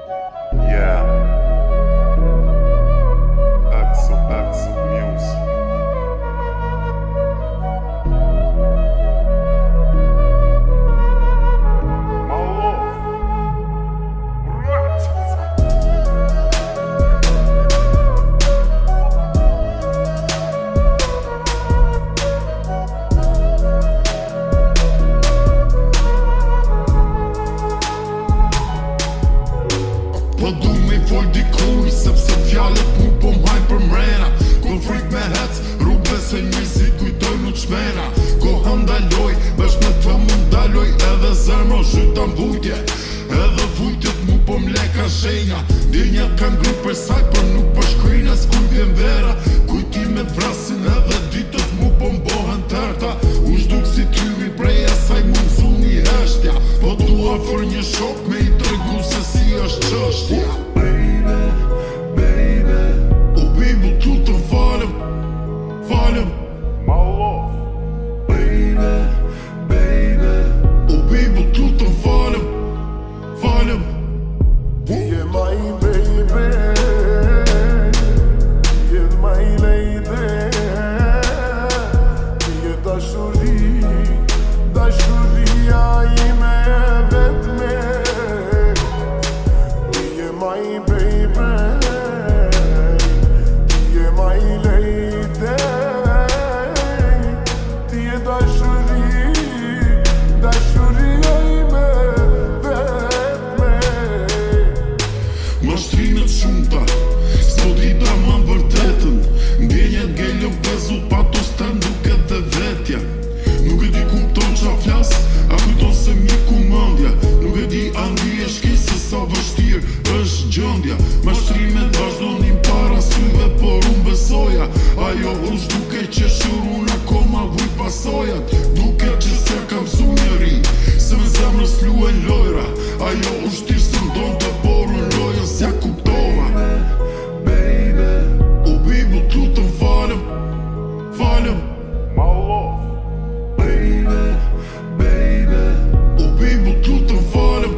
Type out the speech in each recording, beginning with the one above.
Yeah. Axel Music. Po du me i fol dikuj, sepse fjallet mu po m'haj për mrena. Kon frik me hec, rrugve se njësit kujtojnë u qmena. Koha ndaloj, bashk me të mu ndaloj, edhe zemro zhyta m'vujtje. Edhe vujtjet mu po m'leka shenja. Dinjat kan gru për saj, për nuk për shkrina, s'kuj vjen vera. Kujtimet vrasin edhe ditët mu po m'bohen tërta. U shduk si tymi prej asaj mu m'zu një heshtja. Po du afor një shok me i tregu se si është qështja. Baby, o bibu tu të falem, My love. Baby, o bibu tu të falem. Ti je my baby, ti je my lady, ti je dashuria ime e vetme. Ti je my baby, ti je my lady, ti je dashuria ime e vetme. Mashtrimet shumëta, s'po dita ma vërtetën. Ndjenjet gellëm bezu patos të nduket dhe vetja. Nuk e di kupton qa flas, a kujton se mjeku mëndja. Nuk e di a ndi e shki se sa vështir është gjëndja. Mashtrimet vazhdonin para syve, por unë besoja. Ajo është duke që shurun akoma vuj pasojat. Duke që se kam su njëri, se me zemrës luen lojra. Ajo është tirë së ndon të borën lojën s'ja kuptova. Baby, O bibu tu të falem. My love. baby, O bibu tu të falem.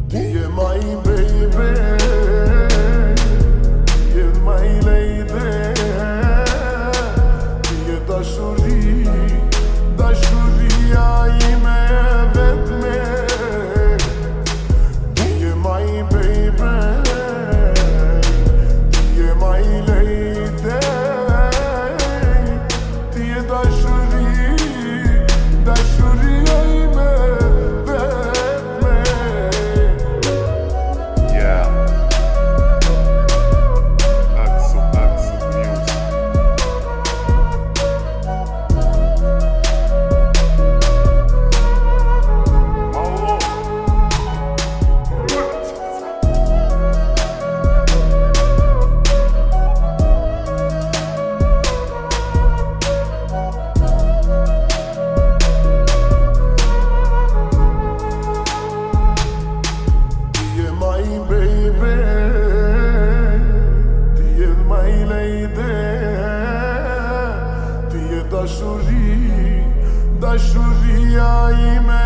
ti je my baby, ti je my lady, ti je dashuria ime e vetme. Ti je my baby, ti je my lady, ti je dashuria ime e vetme. Yeah. Axel Music. My love. Ti je my baby, ti je my lady, ti je dashuria ime